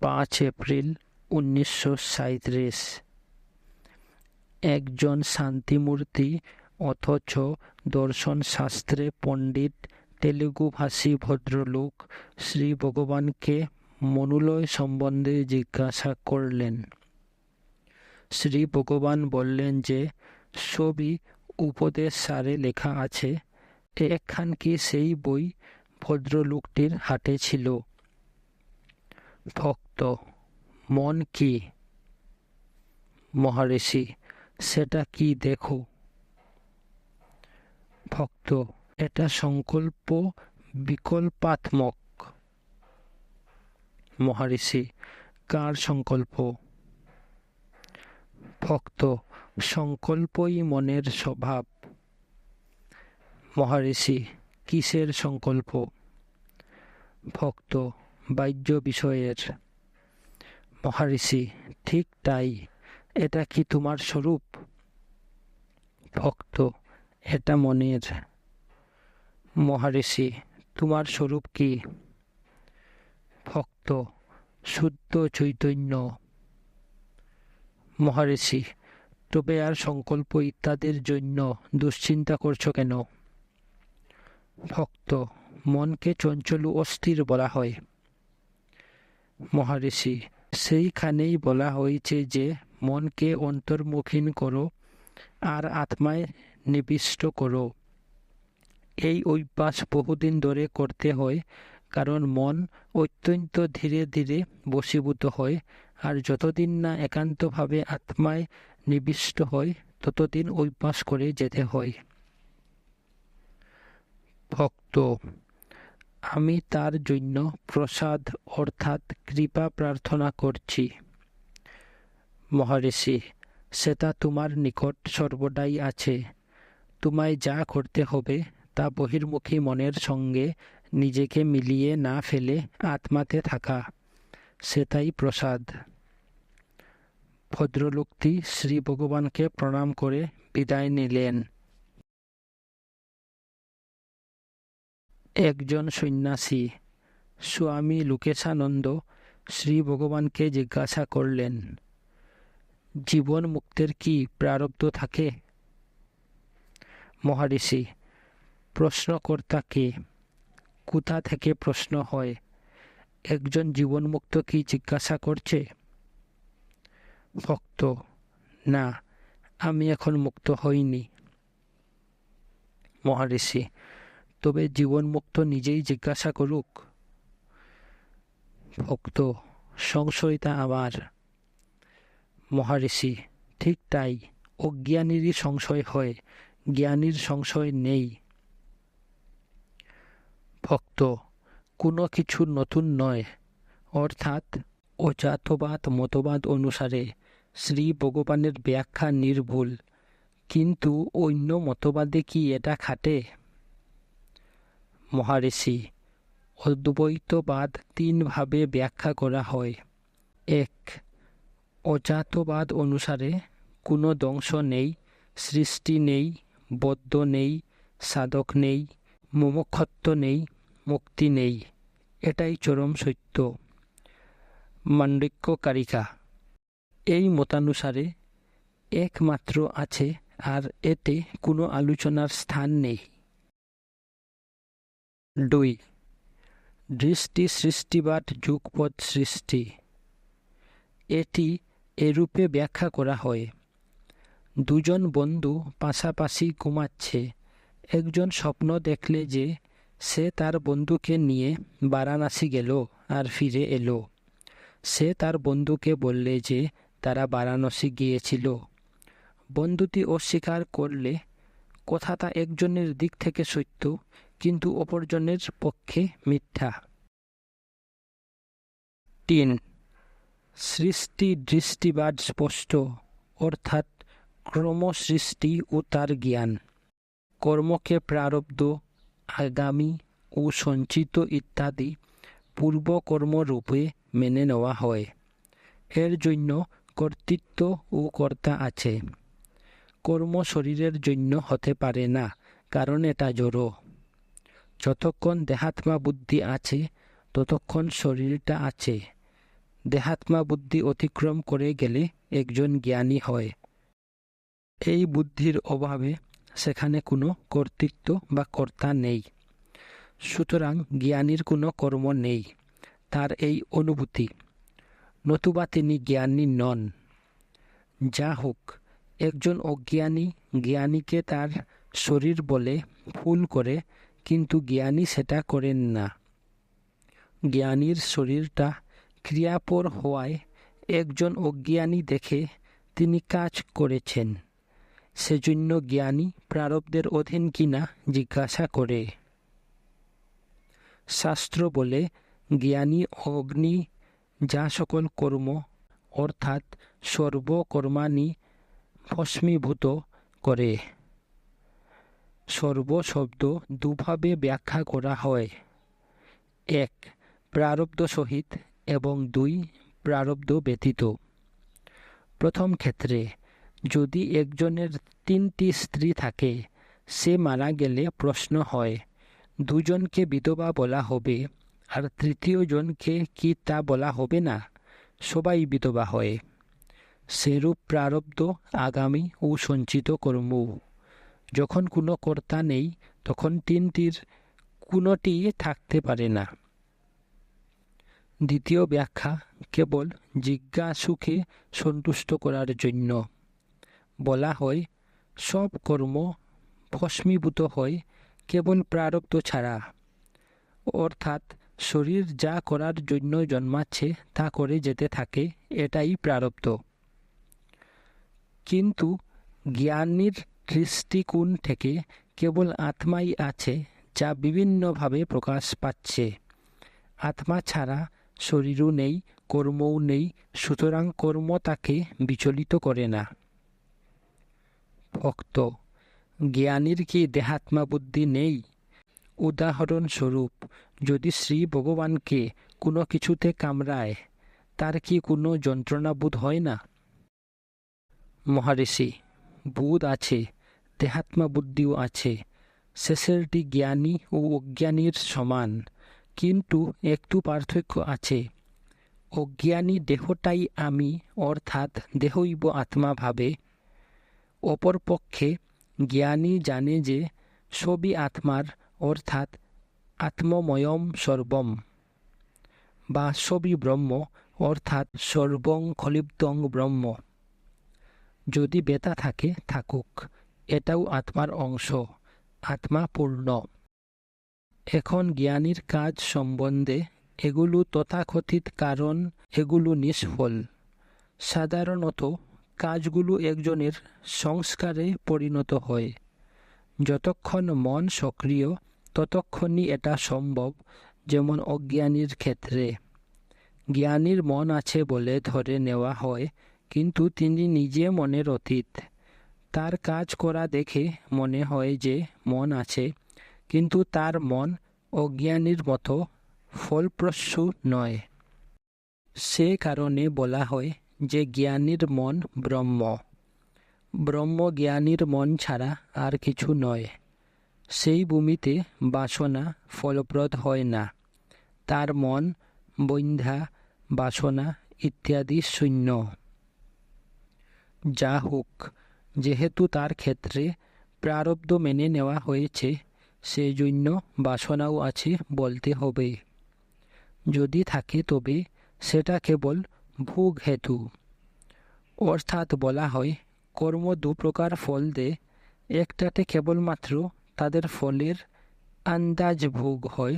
5 April 1937। একজন শান্তিমূর্তি অথচ দর্শনশাস্ত্রে পণ্ডিত তেলুগুভাষী ভদ্রলোক শ্রী ভগবানকে মনোলয় সম্বন্ধে জিজ্ঞাসা করলেন। শ্রী ভগবান বললেন যে সবই উপদেশ সারে লেখা আছে। একখান কি সেই বই ভদ্রলোকটির হাতে ছিল। ভক্ত: মন কি? মহারিষি: সেটা কি দেখো। ভক্ত: এটা সংকল্প বিকল্পাত্মক। মহারিষি: কার সংকল্প? ভক্ত: সংকল্পই মনের স্বভাব। মহারিষি: কিসের সংকল্প? ভক্ত: বাহ্য বিষয়ের। মহারিষি: ঠিক তাই। এটা কি তোমার স্বরূপ? ভক্ত: এটা মনের। মহারিষি: তোমার স্বরূপ কি? ভক্ত: শুদ্ধ চৈতন্য। মহারিষি: তবে আর সংকল্প ইত্যাদির জন্য দুশ্চিন্তা করছো কেন? ভক্ত: মনকে চঞ্চল ও অস্থির বলা হয়। মহারিষি: সেইখানেই বলা হয়েছে যে মনকে অন্তর্মুখীন করো আর আত্মায় নিবিষ্ট করো। এই অভ্যাস বহুদিন ধরে করতে হয়, কারণ মন অত্যন্ত ধীরে ধীরে বশীভূত হয়, আর যতদিন না একান্তভাবে আত্মায় নিবিষ্ট হয় ততদিন অভ্যাস করে যেতে হয়। ভক্ত: আমি তার জন্য প্রসাদ অর্থাৎ কৃপা প্রার্থনা করছি। মহারিষি: সেটা তোমার নিকট সর্বদাই আছে। তোমায় যা করতে হবে তা বহির্মুখী মনের সঙ্গে নিজেকে মিলিয়ে না ফেলে আত্মাতে থাকা, সেটাই প্রসাদ। ভদ্রলোকটি শ্রী ভগবানকে প্রণাম করে বিদায় নিলেন। একজন সন্ন্যাসী স্বামী লোকেশানন্দ শ্রী ভগবানকে জিজ্ঞাসা করলেন, জীবন মুক্তের কি প্রারব্ধ থাকে? মহারিষি: প্রশ্নকর্তা কে? কোথা থেকে প্রশ্ন হয়? একজন জীবনমুক্ত কি জিজ্ঞাসা করছে? ভক্ত: না, আমি এখন মুক্ত হইনি। মহারিষি: তবে জীবনমুক্ত নিজেই জিজ্ঞাসা করুক। ভক্ত: সংশয়টা আবার। মহারিষি: ঠিক তাই। অজ্ঞানীরই সংশয় হয়, জ্ঞানীর সংশয় নেই। ভক্ত: কোনো কিছু নতুন নয়, অর্থাৎ অজাতবাদ মতবাদ অনুসারে শ্রী ভগবানের ব্যাখ্যা নির্ভুল, কিন্তু অন্য মতবাদে কি এটা খাটে? মহারিষি: অদ্বৈতবাদ 3 ভাবে ব্যাখ্যা করা হয়। 1. অজাতবাদ অনুসারে কোনো ধ্বংস নেই, সৃষ্টি নেই, বদ্ধ নেই, সাধক নেই, মুমুক্ষুত্ব নেই, মুক্তি নেই। এটাই চরম সত্য। মান্ডক্য কারিকা। এই মতানুসারে একমাত্র আছে, আর এতে কোনো আলোচনার স্থান নেই। 2. দৃষ্টি সৃষ্টিবাদ যুগপৎ সৃষ্টি। এটি এরূপে ব্যাখ্যা করা হয়। দুজন বন্ধু পাশাপাশি ঘুমাচ্ছে। একজন স্বপ্ন দেখলে যে সে তার বন্ধুকে নিয়ে বারাণসী গেল আর ফিরে এলো। সে তার বন্ধুকে বললে যে তারা বারাণসী গিয়েছিল। বন্ধুটি অস্বীকার করলে কথাটা একজনের দিক থেকে সত্য, কিন্তু অপরজনের পক্ষে মিথ্যা। 3. সৃষ্টি দৃষ্টিবাদ স্পষ্ট, অর্থাৎ ক্রমসৃষ্টি ও তার জ্ঞান। কর্মকে প্রারব্ধ, আগামী ও সঞ্চিত ইত্যাদি পূর্বকর্মরূপে মেনে নেওয়া হয়। এর জন্য কর্তৃত্ব ও কর্তা আছে। কর্ম শরীরের জন্য হতে পারে না, কারণ এটা জড়। যতক্ষণ দেহাত্মা বুদ্ধি আছে ততক্ষণ শরীরটা আছে। দেহাত্মা বুদ্ধি অতিক্রম করে গেলে একজন জ্ঞানী হয়। এই বুদ্ধির অভাবে সেখানে কোনো কর্তৃত্ব বা কর্তা নেই। সুতরাং জ্ঞানীর কোনো কর্ম নেই, তার এই অনুভূতি, নতুবা তিনি জ্ঞানী নন। যা হোক, একজন অজ্ঞানী জ্ঞানীকে তার শরীর বলে ভুল করে, কিন্তু জ্ঞানী সেটা করেন না। জ্ঞানীর শরীরটা ক্রিয়াপর হওয়ায় একজন অজ্ঞানী দেখে তিনি কাজ করেছেন, সেজন্য জ্ঞানী প্রারব্ধের অধীন কিনা জিজ্ঞাসা করে। শাস্ত্র বলে জ্ঞানী অগ্নি যা সকল কর্ম অর্থাৎ সর্বকর্মাণি ভস্মীভূত করে। সর্ব শব্দ দুভাবে ব্যাখ্যা করা হয়, এক প্রারব্ধ সহিত এবং দুই প্রারব্ধ ব্যতীত। প্রথম ক্ষেত্রে যদি একজনের 3টি স্ত্রী থাকে, সে মারা গেলে প্রশ্ন হয়, দুজনকে বিধবা বলা হবে আর তৃতীয় জনকে কি তা বলা হবে না? সবাই বিধবা হয়। সেরূপ প্রারব্ধ আগামী ও সঞ্চিত কর্ম। যখন কোনো কর্তা নেই, তখন 3টির কোনোটি থাকতে পারে না। দ্বিতীয় ব্যাখ্যা কেবল জিজ্ঞাসুকে সন্তুষ্ট করার জন্য। বলা হয়, সব কর্ম ভস্মীভূত হয় কেবল প্রারব্ধ ছাড়া, অর্থাৎ শরীর যা করার জন্য জন্মাচ্ছে তা করে যেতে থাকে, এটাই প্রারব্ধ। কিন্তু জ্ঞানীর দৃষ্টিকোণ থেকে কেবল আত্মাই আছে, যা বিভিন্নভাবে প্রকাশ পাচ্ছে। আত্মা ছাড়া শরীরও নেই, কর্মও নেই, সুতরাং কর্ম তাকে বিচলিত করে না। ভক্ত: জ্ঞানীর কি দেহাত্মা বুদ্ধি নেই? উদাহরণস্বরূপ, যদি শ্রী ভগবানকে কোনো কিছুতে কামড়ায়, তার কি কোনো যন্ত্রণাবোধ হয় না? মহারিষি: বোধ আছে, দেহাত্মা বুদ্ধিও আছে। শেষেরটি জ্ঞানী ও অজ্ঞানীর সমান, কিন্তু একটু পার্থক্য আছে। অজ্ঞানী দেহটাই আমি অর্থাৎ দেহৈব আত্মা ভাবে। অপরপক্ষে জ্ঞানী জানে যে সবই আত্মার অর্থাৎ আত্মময়ম সর্বম, বা সবই ব্রহ্ম অর্থাৎ সর্বং খলিপ্তং ব্রহ্ম। যদি বেতা থাকে থাকুক, এটাও আত্মার অংশ, আত্মা পূর্ণ। এখন জ্ঞানীর কাজ সম্বন্ধে, এগুলো তথাকথিত কারণ, এগুলো নিষ্ফল। সাধারণত কাজগুলো একজনের সংস্কারে পরিণত হয়। যতক্ষণ মন সক্রিয়, ততক্ষণই এটা সম্ভব, যেমন অজ্ঞানীর ক্ষেত্রে। জ্ঞানীর মন আছে বলে ধরে নেওয়া হয়, কিন্তু তিনি নিজে মনের অতীত। তার কাজ করা দেখে মনে হয় যে মন আছে, কিন্তু তার মন অজ্ঞানীর মতো ফলপ্রসূ নয়। সে কারণে বলা হয় যে জ্ঞানীর মন ব্রহ্ম। ব্রহ্ম জ্ঞানীর মন ছাড়া আর কিছু নয়। সেই ভূমিতে বাসনা ফলপ্রদ হয় না। তার মন বন্ধ্যা, বাসনা ইত্যাদি শূন্য। যা হোক, যেহেতু তার ক্ষেত্রে প্রারব্ধ মেনে নেওয়া হয়েছে, সেজন্য বাসনাও আছে বলতে হবে। যদি থাকে তবে সেটা কেবল ভোগ হেতু। অর্থাৎ বলা হয়, কর্ম দুপ্রকার ফল দেয়, একটাতে কেবলমাত্র তাদের ফলের আন্দাজ ভোগ হয়,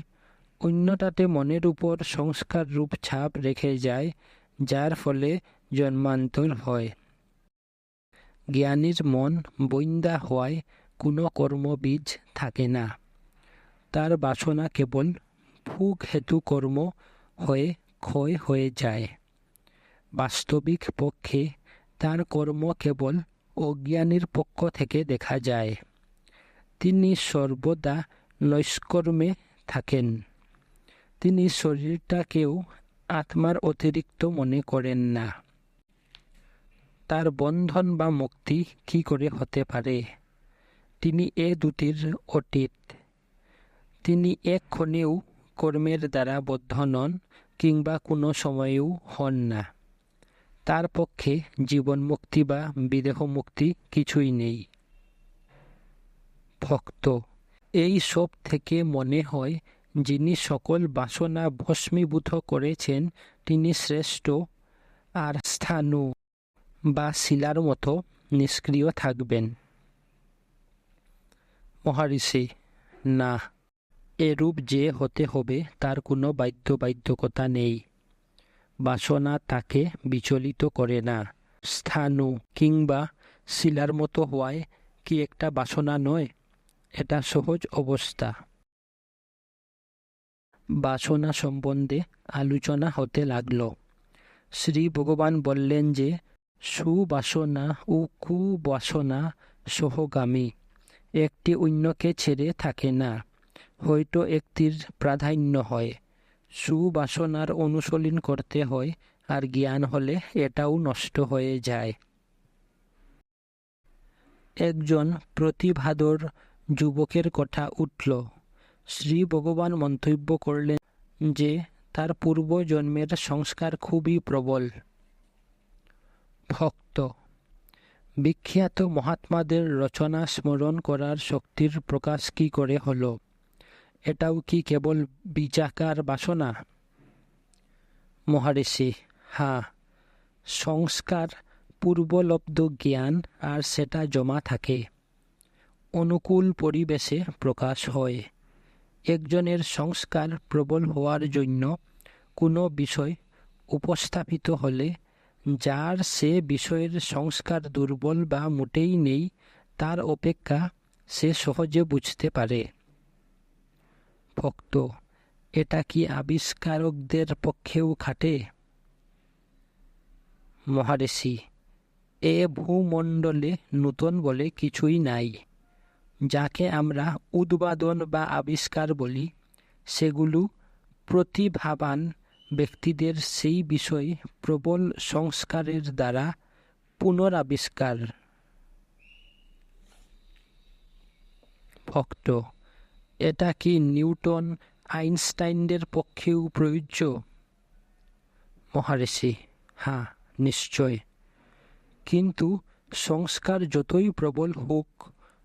অন্যটাতে মনের উপর সংস্কার রূপ ছাপ রেখে যায়, যার ফলে জন্মান্তর হয়। জ্ঞানীর মন বন্ধ্যা হওয়ায় কোনো কর্মবীজ থাকে না। তার বাসনা কেবল ভোগ হেতু কর্ম হয়ে ক্ষয় হয়ে যায়। বাস্তবিক পক্ষে তার কর্ম কেবল অজ্ঞানীর পক্ষ থেকে দেখা যায়। তিনি সর্বদা নৈষ্কর্মে থাকেন। তিনি শরীরটাকেও আত্মার অতিরিক্ত মনে করেন না। তার বন্ধন বা মুক্তি কি করে হতে পারে? তিনি এ দুটির অতীত। তিনি এক ক্ষণেও কর্মের দ্বারা বদ্ধ নন, কিংবা কোনো সময়েও হন না। তার পক্ষে জীবন মুক্তি বা বিদেহ মুক্তি কিছুই নেই। ভক্ত: এই সব থেকে মনে হয় যিনি সকল বাসনা ভস্মীভূত করেছেন তিনি শ্রেষ্ঠ, আর স্থাণু বা শিলার মতো নিষ্ক্রিয় থাকবেন। মহারিষি: না, এরূপ যে হতে হবে তার কোনো বাধ্যবাধকতা নেই। বাসনা তাকে বিচলিত করে না। স্থাণু কিংবা শিলার মতো হওয়ায় কি একটা বাসনা নয়? এটা সহজ অবস্থা। বাসনা সম্বন্ধে আলোচনা হতে লাগল। শ্রী ভগবান বললেন যে সুবাসনা ও কুবাসনা সহগামী, একটি অন্যকে ছেড়ে থাকে না। হয়তো একটির প্রাধান্য হয়, সুবাসনার অনুশীলন করতে হয়, আর জ্ঞান হলে এটাও নষ্ট হয়ে যায়। একজন প্রতিভাধর যুবকের কথা উঠল। শ্রী ভগবান মন্তব্য করলেন যে তার পূর্বজন্মের সংস্কার খুবই প্রবল। ভক্ত: বিখ্যাত মহাত্মাদের রচনা স্মরণ করার শক্তির প্রকাশ কি করে হলো? এটাও কি কেবল বীজাকার বাসনা? মহারিষি: হ্যাঁ, সংস্কার পূর্বলব্ধ জ্ঞান, আর সেটা জমা থাকে। অনুকূল পরিবেশে প্রকাশ হয়। একজনের সংস্কার প্রবল হওয়ার জন্য কোনো বিষয় উপস্থাপিত হলে যার সে বিষয়ের সংস্কার দুর্বল বা মোটেই নেই তার অপেক্ষা সে সহজে বুঝতে পারে। ভক্ত: এটা কি আবিষ্কারকদের পক্ষেও খাটে? মহারিষি: এ ভূমণ্ডলে নূতন বলে কিছুই নাই। যাকে আমরা উদ্ভাবন বা আবিষ্কার বলি সেগুলো প্রতিভাবান ব্যক্তিদের সেই বিষয়ে প্রবল সংস্কারের দ্বারা পুনরাবিষ্কার। ভক্ত: এটা কি নিউটন আইনস্টাইনদের পক্ষেও প্রযোজ্য? মহারিষি: হ্যাঁ, নিশ্চয়। কিন্তু সংস্কার যতই প্রবল হোক,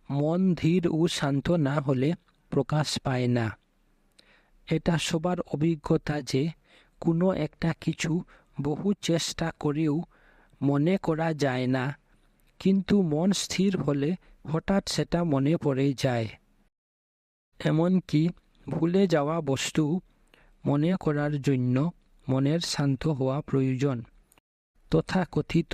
মন ধীর ও শান্ত না হলে প্রকাশ পায় না। এটা সবার অভিজ্ঞতা যে কোনো একটা কিছু বহু চেষ্টা করেও মনে করা যায় না, কিন্তু মন স্থির হলে হঠাৎ সেটা মনে পড়ে যায়। এমনকি ভুলে যাওয়া বস্তু মনে করার জন্য মনের শান্ত হওয়া প্রয়োজন। তথাকথিত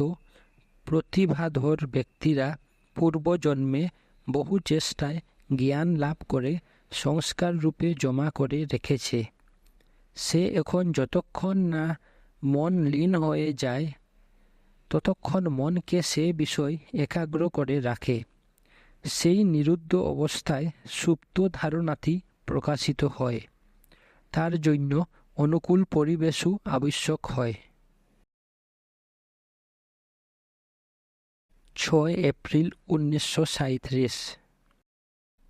প্রতিভাধর ব্যক্তিরা পূর্বজন্মে বহু চেষ্টায় জ্ঞান লাভ করে সংস্কার রূপে জমা করে রেখেছে। সে এখন যতক্ষণ না মন লীন হয়ে যায় ততক্ষণ মনকে সে বিষয় একাগ্র করে রাখে। সেই নিরুদ্ধ অবস্থায় সুপ্ত ধারণাটি প্রকাশিত হয়। তার জন্য অনুকূল পরিবেশও আবশ্যক হয়। 6 এপ্রিল 1937।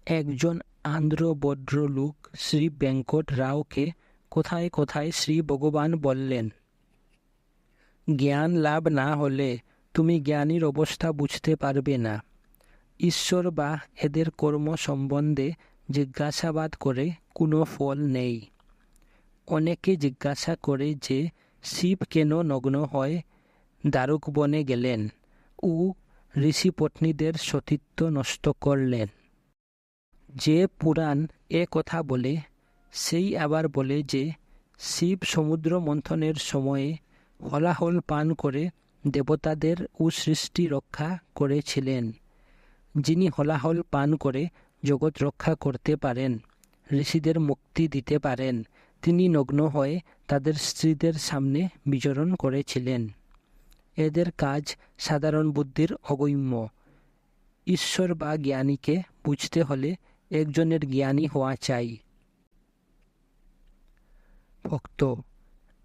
একজন আন্ধ্র ভদ্রলোক শ্রী বেঙ্কট রাওকে কোথায় কোথায় শ্রী ভগবান বললেন, জ্ঞান লাভ না হলে তুমি জ্ঞানীর অবস্থা বুঝতে পারবে না। ঈশ্বর বা এদের কর্ম সম্বন্ধে জিজ্ঞাসাবাদ করে কোনো ফল নেই। অনেকে জিজ্ঞাসা করে যে শিব কেন নগ্ন হয়ে দারুক বনে গেলেন ও ঋষিপত্নীদের সতীত্ব নষ্ট করলেন। যে পুরাণ এ কথা বলে সেই আবার বলে যে শিব সমুদ্র মন্থনের সময়ে হলাহল পান করে দেবতাদের ও সৃষ্টি রক্ষা করেছিলেন। যিনি হলাহল পান করে জগৎ রক্ষা করতে পারেন, ঋষিদের মুক্তি দিতে পারেন, তিনি নগ্ন হয়ে তাদের স্ত্রীদের সামনে বিচরণ করেছিলেন। এদের কাজ সাধারণ বুদ্ধির অগম্য। ঈশ্বর বা জ্ঞানীকে বুঝতে হলে একজনের জ্ঞানী হওয়া চাই। ভক্ত: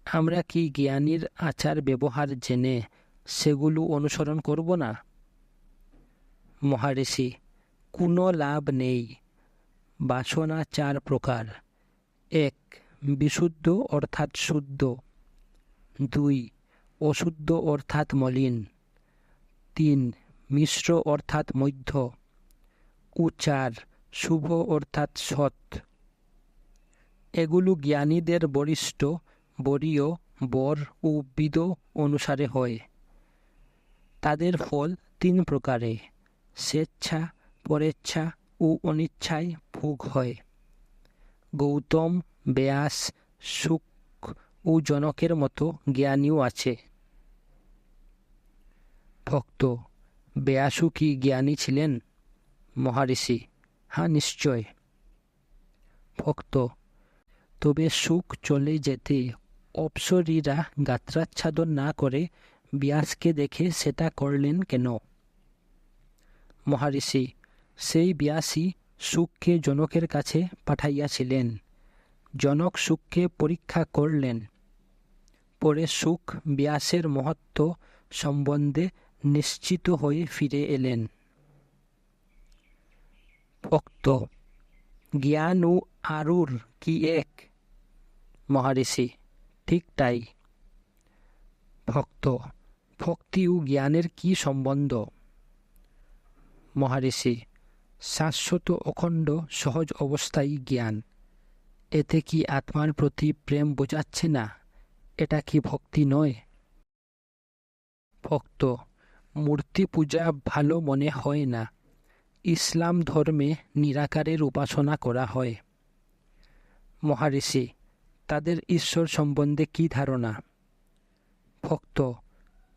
আমরা কি জ্ঞানীর আচার ব্যবহার জেনে সেগুলো অনুসরণ করব না? মহারিষি: কোনো লাভ নেই। বাসনা 4 প্রকার। 1. বিশুদ্ধ অর্থাৎ শুদ্ধ। 2 অশুদ্ধ অর্থাৎ মলিন। 3 মিশ্র অর্থাৎ মধ্য। 4 শুভ অর্থাৎ সৎ। এগুলো জ্ঞানীদের বরিষ্ঠ, বরীয়, বর ও বিদ অনুসারে হয়। তাদের ফল 3 প্রকারে: স্বেচ্ছা, পরেচ্ছা ও অনিচ্ছায় ভোগ হয়। গৌতম, ব্যাস, শুক ও জনকের মতো জ্ঞানীও আছে। ভক্ত: ব্যাসও কি জ্ঞানী ছিলেন? মহারিষি: হ্যাঁ, নিশ্চয়। ভক্ত: তবে সুখ চলে যেতে অপ্সরীরা গাত্রাচ্ছাদন না করে ব্যাসকে দেখে সেটা করলেন কেন? মহারিষি: সেই ব্যাসই সুখকে জনকের কাছে পাঠাইয়াছিলেন। জনক সুখকে পরীক্ষা করলেন। পরে সুখ ব্যাসের মহত্ব সম্বন্ধে নিশ্চিত হয়ে ফিরে এলেন। ভক্ত: জ্ঞান ও আরুর কি এক? মহারিষি: ঠিক তাই। ভক্ত: ভক্তি ও জ্ঞানের কি সম্বন্ধ? মহারিষি: শাশ্বত অখণ্ড সহজ অবস্থায় জ্ঞান। এতে কি আত্মার প্রতি প্রেম বোঝাচ্ছে না? এটা কি ভক্তি নয়? ভক্ত: মূর্তি পূজা ভালো মনে হয় না। ইসলাম ধর্মে নিরাকারের উপাসনা করা হয়। মহারিষি: তাদের ঈশ্বর সম্বন্ধে কি ধারণা? ভক্ত: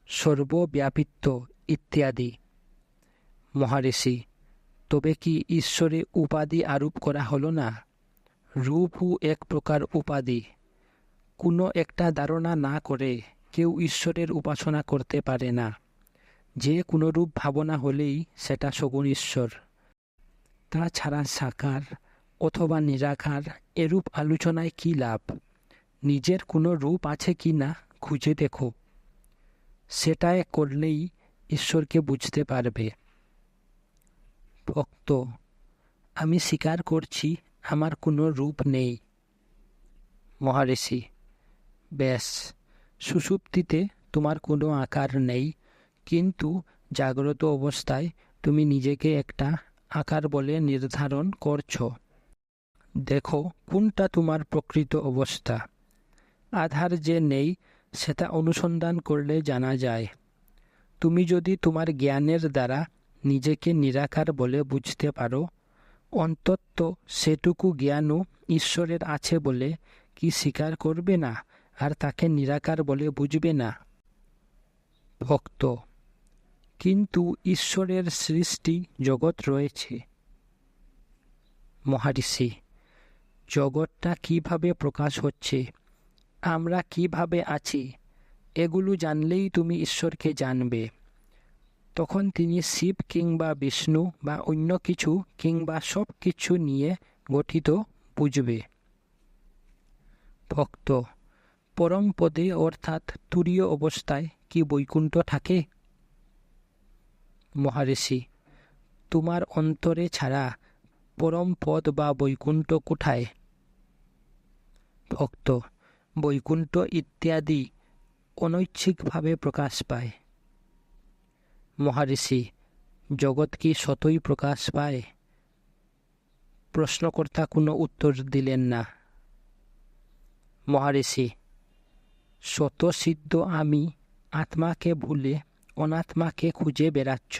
সর্বব্যাপিত্ব ইত্যাদি। মহারিষি: তবে কি ঈশ্বরে উপাধি আরোপ করা হলো না? রূপও এক প্রকার উপাধি। কোনো একটা ধারণা না করে কেউ ঈশ্বরের উপাসনা করতে পারে না। যে কোনো রূপ ভাবনা হলেই সেটা সগুণ ঈশ্বর। তাছাড়া সাকার অথবা নিরাকার এরূপ আলোচনায় কি লাভ? নিজের কোনো রূপ আছে কি না খুঁজে দেখো। সেটাই করলেই ঈশ্বরকে বুঝতে পারবে। ভক্ত: আমি স্বীকার করছি আমার কোনো রূপ নেই। মহারিষি: বেশ, সুষুপ্তিতে তোমার কোনো আকার নেই, কিন্তু জাগ্রত অবস্থায় তুমি নিজেকে একটা আকার বলে নির্ধারণ করছো। দেখো কোনটা তোমার প্রকৃত অবস্থা। আধার যে নেই সেটা অনুসন্ধান করলে জানা যায়। তুমি যদি তোমার জ্ঞানের দ্বারা নিজেকে নিরাকার বলে বুঝতে পারো, অন্তত সেটুকু জ্ঞানও ঈশ্বরের আছে বলে কি স্বীকার করবে না আর তাকে নিরাকার বলে বুঝবে না? ভক্ত: কিন্তু ঈশ্বরের সৃষ্টি জগৎ রয়েছে। মহারিষি: জগৎটা কিভাবে প্রকাশ হচ্ছে, আমরা কিভাবে আছি, এগুলো জানলেই তুমি ঈশ্বরকে জানবে। তখন তিনি শিব কিংবা বিষ্ণু বা অন্য কিছু কিংবা সব কিছু নিয়ে গঠিত বুঝবে। ভক্ত: পরম পদে অর্থাৎ তুরীয় অবস্থায় কি বৈকুণ্ঠ থাকে? মহারিষি: তোমার অন্তরে ছাড়া পরম পদ বা বৈকুণ্ঠ কোথায়? ভক্ত: বৈকুণ্ঠ ইত্যাদি অনৈচ্ছিকভাবে প্রকাশ পায়। মহারিষি: জগৎ কি সতই প্রকাশ পায়? প্রশ্নকর্তা কোনো উত্তর দিলেন না। মহারিষি: স্বতঃসিদ্ধ আমি আত্মাকে ভুলে অনাত্মাকে খুঁজে বেড়াচ্ছ,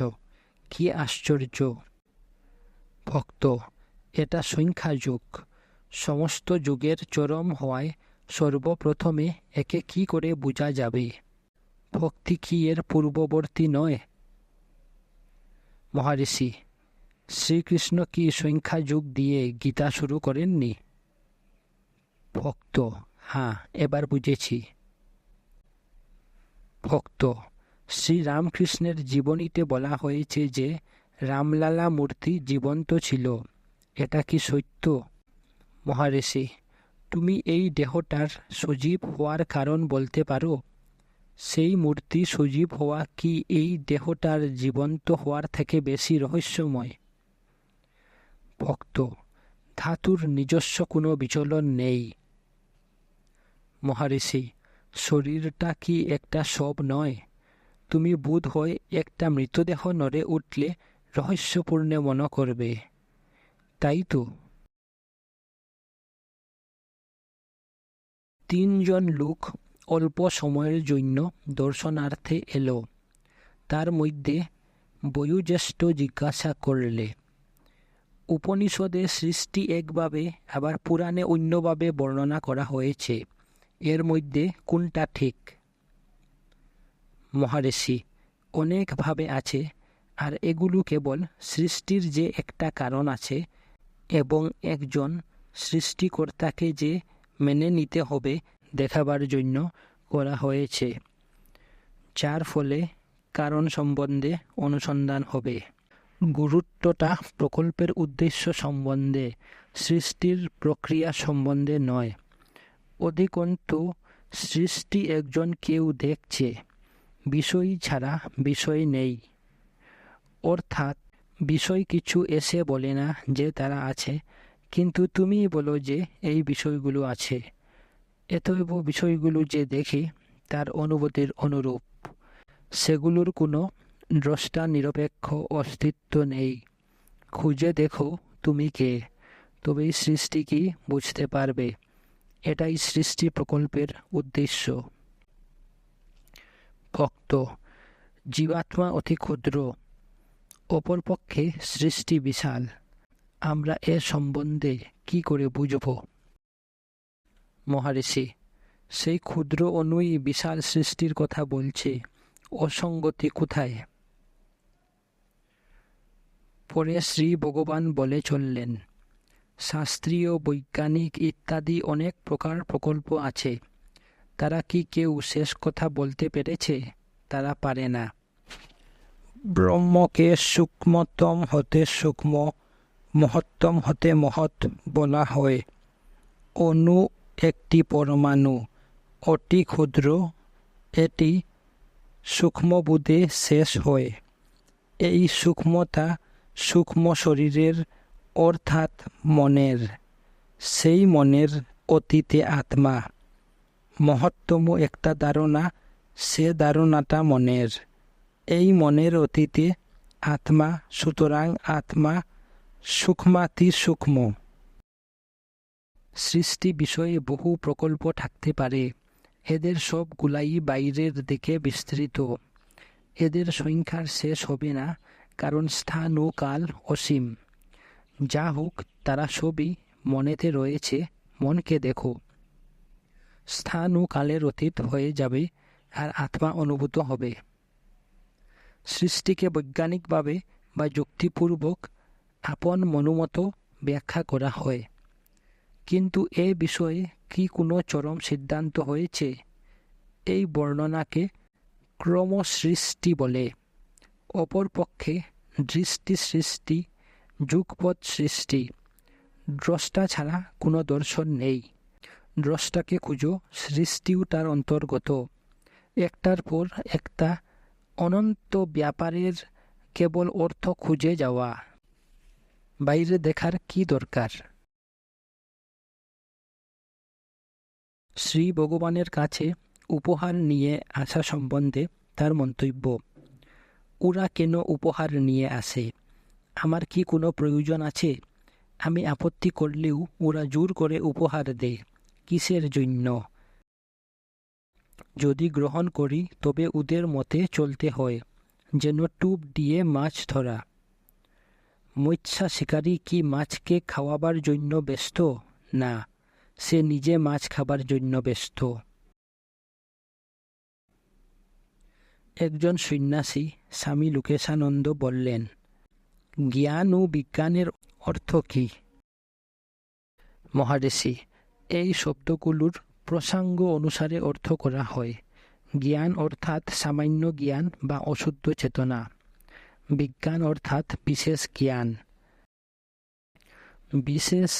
কি আশ্চর্য! ভক্ত: এটা সংখ্যা যুগ। সমস্ত যুগের চরম হওয়ায় সর্বপ্রথমে একে কি করে বোঝা যাবে? ভক্তি কি এর পূর্ববর্তী নয়? মহারিষি: শ্রীকৃষ্ণ কি সংখ্যা যুগ দিয়ে গীতা শুরু করেননি? ভক্ত: হ্যাঁ, এবার বুঝেছি। ভক্ত: শ্রীরামকৃষ্ণের জীবনীতে বলা হয়েছে যে রামলালা মূর্তি জীবন্ত ছিল, এটা কি সত্য? মহারিষি: তুমি এই দেহটার সজীব হওয়ার কারণ বলতে পারো? সেই মূর্তি সজীব হওয়া কি এই দেহটার জীবন্ত হওয়ার থেকে বেশি রহস্যময়? ভক্ত: ধাতুর নিজস্ব কোনো বিচলন নেই। মহারিষি, শরীরটা কি একটা সব নয়? তুমি বোধ হয় একটা মৃতদেহ নড়ে উঠলে রহস্যপূর্ণ মনে করবে, তাই তো? 3 জন লোক অল্প সময়ের জন্য দর্শনার্থে এলো। তার মধ্যে বয়োজ্যেষ্ঠ জিজ্ঞাসা করলে, উপনিষদে সৃষ্টি একভাবে আবার পুরাণে অন্যভাবে বর্ণনা করা হয়েছে, এর মধ্যে কোনটা ঠিক? মহারিষি, অনেকভাবে আছে, আর এগুলো কেবল সৃষ্টির যে একটা কারণ আছে এবং একজন সৃষ্টিকর্তাকে যে মেনে নিতে হবে দেখাবার জন্য করা হয়েছে, যার ফলে কারণ সম্বন্ধে অনুসন্ধান হবে। গুরুত্বটা প্রকল্পের উদ্দেশ্য সম্বন্ধে, সৃষ্টির প্রক্রিয়া সম্বন্ধে নয়। অধিকন্তু সৃষ্টি একজন কেউ দেখছে, বিষয় ছাড়া বিষয় নেই। অর্থাৎ বিষয় কিছু এসে বলে না যে তারা আছে, কিন্তু তুমি বলো যে এই বিষয়গুলো আছে। এতএব বিষয়গুলো যে দেখি তার অনুভূতির অনুরূপ, সেগুলোর কোনো দ্রষ্টা নিরপেক্ষ অস্তিত্ব নেই। খুঁজে দেখো তুমি কে, তবেই সৃষ্টি কি বুঝতে পারবে। এটাই সৃষ্টি প্রকল্পের উদ্দেশ্য। ভক্ত, জীবাত্মা অতি ক্ষুদ্র, অপরপক্ষে সৃষ্টি বিশাল। আমরা এ সম্বন্ধে কি করে বুঝব? মহারিষি, সেই ক্ষুদ্র অণুই বিশাল সৃষ্টির কথা বলছে, অসঙ্গতি কোথায়? পরে শ্রী ভগবান বলে চললেন, শাস্ত্রীয়, বৈজ্ঞানিক ইত্যাদি অনেক প্রকার প্রকল্প আছে। তারা কি কেউ শেষ কথা বলতে পেরেছে? তারা পারে না। ব্রহ্মকে সূক্ষ্মতম হতে সূক্ষ্ম, মহত্তম হতে মহৎ বলা হয়। অণু একটি পরমাণু, অতি ক্ষুদ্র, এটি সূক্ষ্মবোধে শেষ হয়। এই সূক্ষ্মতা সূক্ষ্ম শরীরের অর্থাৎ মনের, সেই মনের অতীতে আত্মা। মহত্তম একটা ধারণা, সে ধারণাটা মনের, এই মনের অতীতে আত্মা, সুতরাং আত্মা সূক্ষ্মাতি সূক্ষ্ম। সৃষ্টি বিষয়ে বহু প্রকল্প থাকতে পারে, এদের সবগুলাই বাইরের দিকে বিস্তৃত। এদের সংখ্যার শেষ হবে না, কারণ স্থান ও কাল অসীম। যা হোক, তারা সবই মনেতে রয়েছে। মনকে দেখো, স্থান ও কালের অতীত হয়ে যাবে আর আত্মা অনুভূত হবে। সৃষ্টিকে বৈজ্ঞানিকভাবে বা যুক্তিপূর্বক আপন মনোমতো ব্যাখ্যা করা হয়, কিন্তু এ বিষয়ে কি কোনো চরম সিদ্ধান্ত হয়েছে? এই বর্ণনাকে ক্রমসৃষ্টি বলে। অপরপক্ষে দৃষ্টি সৃষ্টি, যুগপৎ সৃষ্টি। দ্রষ্টা ছাড়া কোনো দর্শন নেই। দ্রষ্টাকে খুঁজো, সৃষ্টিও তার অন্তর্গত। একটার পর একটা অনন্ত ব্যাপারের কেবল অর্থ খুঁজে যাওয়া, বাইরে দেখার কি দরকার? শ্রী ভগবানের কাছে উপহার নিয়ে আসা সম্বন্ধে তার মন্তব্য, ওরা কেন উপহার নিয়ে আসে? আমার কি কোনো প্রয়োজন আছে? আমি আপত্তি করলেও ওরা জোর করে উপহার দেয়। কিসের জন্য? যদি গ্রহণ করি তবে ওদের মতে চলতে হয়, যেন টুপ দিয়ে মাছ ধরা। মৎস্য শিকারী কি মাছকে খাওয়াবার জন্য ব্যস্ত? না, সে নিজে মাছ খাবার জন্য ব্যস্ত। একজন সন্ন্যাসী স্বামী লোকেশানন্দ বললেন, জ্ঞান ও বিজ্ঞানের অর্থ কি? মহারিষি, এই শব্দগুলোর প্রসঙ্গ অনুসারে অর্থ করা হয়। জ্ঞান অর্থাৎ সামান্য জ্ঞান বা অশুদ্ধ চেতনা। বিজ্ঞান অর্থাৎ বিশেষ জ্ঞান। বিশেষ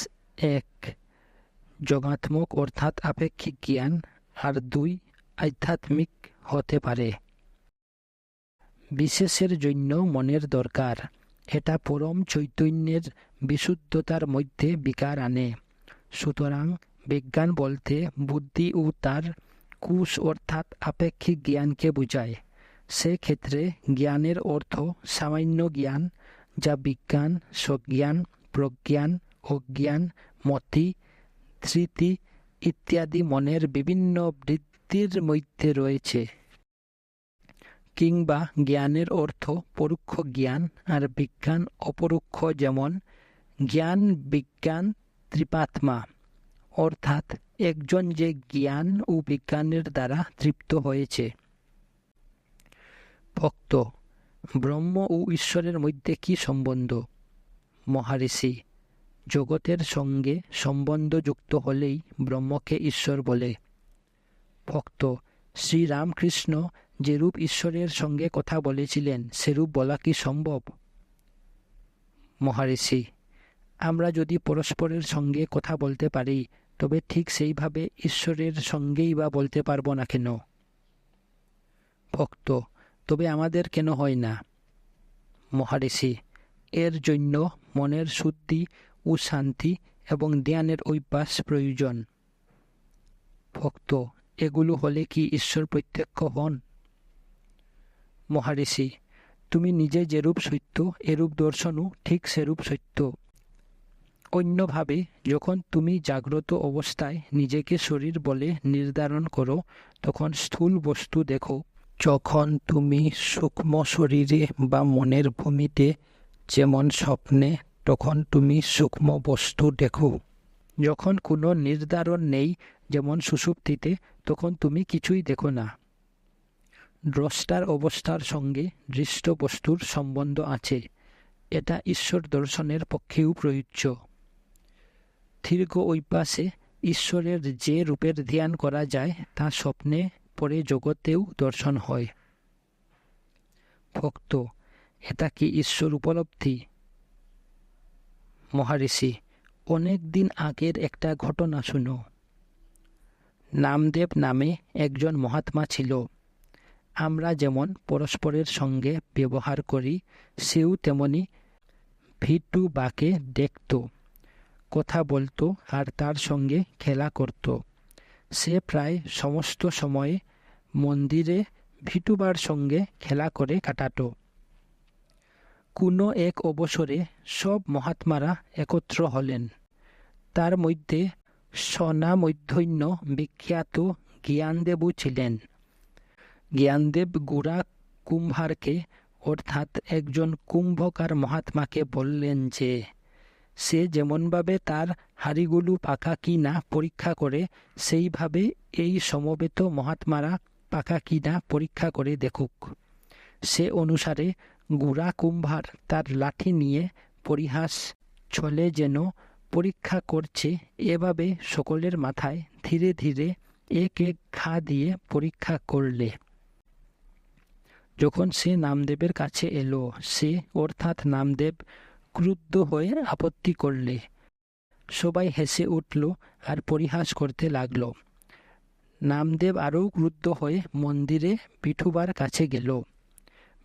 1 যোগাত্মক অর্থাৎ আপেক্ষিক জ্ঞান, আর 2 আধ্যাত্মিক হতে পারে। বিশেষের জন্য মনের দরকার। এটা পরম চৈতন্যের বিশুদ্ধতার মধ্যে বিকার আনে। সুতরাং বিজ্ঞান বলতে বুদ্ধি ও তার কুশ অর্থাৎ আপেক্ষিক জ্ঞানকে বোঝায়। সেক্ষেত্রে জ্ঞানের অর্থ সামান্য জ্ঞান, যা বিজ্ঞান, সজ্ঞান, প্রজ্ঞান, অজ্ঞান, মতি, স্মৃতি ইত্যাদি মনের বিভিন্ন বৃত্তির মধ্যে রয়েছে। কিংবা জ্ঞানের অর্থ পরোক্ষ জ্ঞান আর বিজ্ঞান অপরোক্ষ, যেমন জ্ঞান বিজ্ঞান ত্রিপাত্মা, অর্থাৎ একজন যে জ্ঞান ও বিজ্ঞানের দ্বারা তৃপ্ত হয়েছে। ভক্ত: ব্রহ্ম ও ঈশ্বরের মধ্যে কি সম্বন্ধ? মহারিষি: জগতের সঙ্গে সম্বন্ধ যুক্ত হলেই ব্রহ্মকে ঈশ্বর বলে। ভক্ত: শ্রীরামকৃষ্ণ যেরূপ ঈশ্বরের সঙ্গে কথা বলেছিলেন সেরূপ বলা কি সম্ভব? মহারিষি: আমরা যদি পরস্পরের সঙ্গে কথা বলতে পারি, তবে ঠিক সেইভাবে ঈশ্বরের সঙ্গেই বা বলতে পারব না কেন? ভক্ত: তবে আমাদের কেন হয় না? মহারিষি: এর জন্য মনের শুদ্ধি ও শান্তি এবং ধ্যানের অভ্যাস প্রয়োজন। ভক্ত: এগুলো হলে কি ঈশ্বর প্রত্যক্ষ হন? মহারিষি: তুমি নিজে যেরূপ সত্য, এরূপ দর্শনও ঠিক সেরূপ সত্য। অন্যভাবে, যখন তুমি জাগ্রত অবস্থায় নিজেকে শরীর বলে নির্ধারণ করো, তখন স্থূল বস্তু দেখো। যখন তুমি সূক্ষ্ম শরীরে বা মনের ভূমিতে, যেমন স্বপ্নে, তখন তুমি সূক্ষ্ম বস্তু দেখো। যখন কোনো নির্ধারণ নেই, যেমন সুষুপ্তিতে, তখন তুমি কিছুই দেখো না। দ্রষ্টার অবস্থার সঙ্গে দৃষ্ট বস্তুর সম্বন্ধ আছে। এটা ঈশ্বর দর্শনের পক্ষেও প্রযোজ্য। দীর্ঘ অভ্যাসে ঈশ্বরের যে রূপের ধ্যান করা যায়, তা স্বপ্নে পরে জগতেও দর্শন হয়। ভক্ত: এটা কি ঈশ্বর উপলব্ধি? মহারিষি: অনেক দিন আগের একটা ঘটনা শুনো। নামদেব নামে একজন মহাত্মা ছিল। আমরা যেমন পরস্পরের সঙ্গে ব্যবহার করি, সেও তেমনি ভিটুবাকে দেখত, কথা বলতো আর তার সঙ্গে খেলা করত। সে প্রায় সমস্ত সময়ে মন্দিরে ভিটুবার সঙ্গে খেলা করে কাটাত। কোনো এক অবসরে সব মহাত্মারা একত্র হলেন। তার মধ্যে স্বনামধন্য বিখ্যাত জ্ঞানদেবও ছিলেন। জ্ঞানদেব গোরা কুম্ভারকে, অর্থাৎ একজন কুম্ভকার মহাত্মাকে বললেন যে, সে যেমনভাবে তার হাঁড়িগুলো পাকা কি না পরীক্ষা করে, সেইভাবে এই সমবেত মহাত্মারা পাকা কি না পরীক্ষা করে দেখুক। সে অনুসারে গোরা কুম্ভার তার লাঠি নিয়ে পরিহাস ছলে যেন পরীক্ষা করছে, এভাবে সকলের মাথায় ধীরে ধীরে এক এক ঘা দিয়ে পরীক্ষা করলে। যখন সে নামদেবের কাছে এলো, সে অর্থাৎ নামদেব ক্রুদ্ধ হয়ে আপত্তি করলে। সবাই হেসে উঠল আর পরিহাস করতে লাগল। নামদেব আরও ক্রুদ্ধ হয়ে মন্দিরে বিঠোবার কাছে গেল।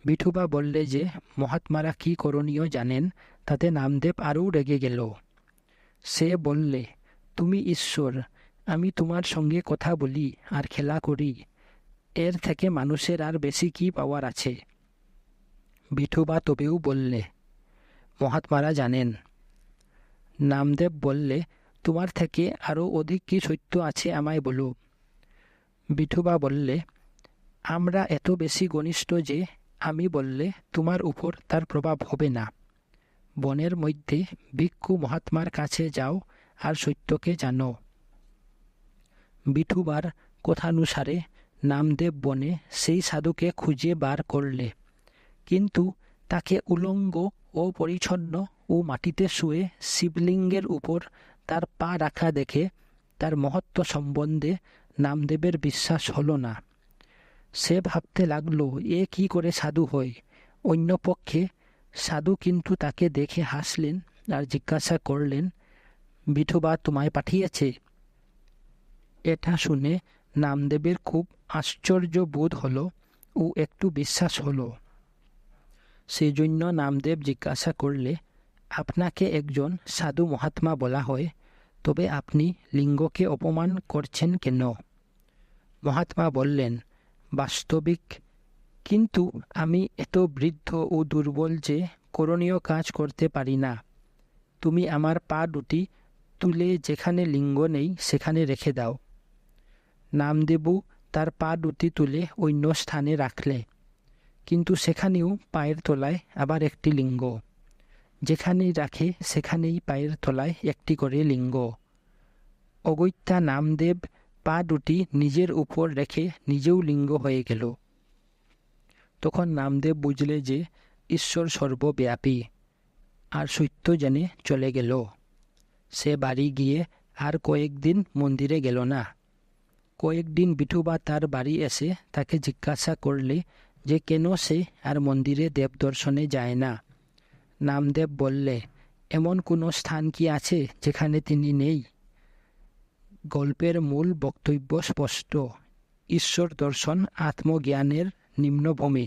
বিঠোবা বললে যে মহাত্মারা কি করণীয় জানেন। তাতে নামদেব আরও রেগে গেল। সে বললে, তুমি ঈশ্বর, আমি তোমার সঙ্গে কথা বলি আর খেলা করি, এর থেকে মানুষের আর বেশি কি পাওয়ার আছে? বিঠোবা তবেও বললে, মহাত্মারা জানেন। নামদেব বললে, তোমার থেকে আরও অধিক কি সত্য আছে আমায় বলো। বিঠোবা বললে, আমরা এত বেশি ঘনিষ্ঠ যে আমি বললে তোমার উপর তার প্রভাব হবে না। বনের মধ্যে ভিক্ষু মহাত্মার কাছে যাও আর সত্যকে জানো। বিঠোবার কথানুসারে নামদেব বনে সেই সাধুকে খুঁজে বার করলে, কিন্তু তাকে উলঙ্গ ও পরিচ্ছন্ন ও মাটিতে শুয়ে শিবলিঙ্গের উপর তার পা রাখা দেখে তার মহত্ব সম্বন্ধে নামদেবের বিশ্বাস হলো না। সে ভাবতে লাগলো, এ কি করে সাধু হয়? অন্য পক্ষে সাধু কিন্তু তাকে দেখে হাসলেন আর জিজ্ঞাসা করলেন, বিঠোবা তোমায় পাঠিয়েছে? এটা শুনে নামদেবের খুব আশ্চর্য বোধ হলো ও একটু বিশ্বাস হলো। সেই জন্য নামদেব জিজ্ঞাসা করলে, আপনাকে একজন সাধু মহাত্মা বলা হয়, তবে আপনি লিঙ্গকে অপমান করছেন কেন? মহাত্মা বললেন, বাস্তবিক, কিন্তু আমি এত বৃদ্ধ ও দুর্বল যে করণীয় কাজ করতে পারি না। তুমি আমার পা দুটি তুলে যেখানে লিঙ্গ নেই সেখানে রেখে দাও। নামদেবু তার পা দুটি তুলে অন্য স্থানে রাখলে, কিন্তু সেখানেও পায়ের তলায় আবার একটি লিঙ্গ। যেখানেই রাখে সেখানেই পায়ের তলায় একটি করে লিঙ্গ। অগত্যা নামদেব পা দুটি নিজের উপর রেখে নিজেও লিঙ্গ হয়ে গেল। তখন নামদেব বুঝলে যে ঈশ্বর সর্বব্যাপী, আর সত্য জেনে চলে গেল। সে বাড়ি গিয়ে আর কয়েকদিন মন্দিরে গেল না। কয়েকদিন বিঠোবা তার বাড়ি এসে তাকে জিজ্ঞাসা করলে যে কেন সে আর মন্দিরে দেব দর্শনে যায় না। নামদেব বললে, এমন কোনো স্থান কি আছে যেখানে তিনি নেই? গল্পের মূল বক্তব্য স্পষ্ট। ঈশ্বর দর্শন আত্মজ্ঞানের নিম্নভূমি।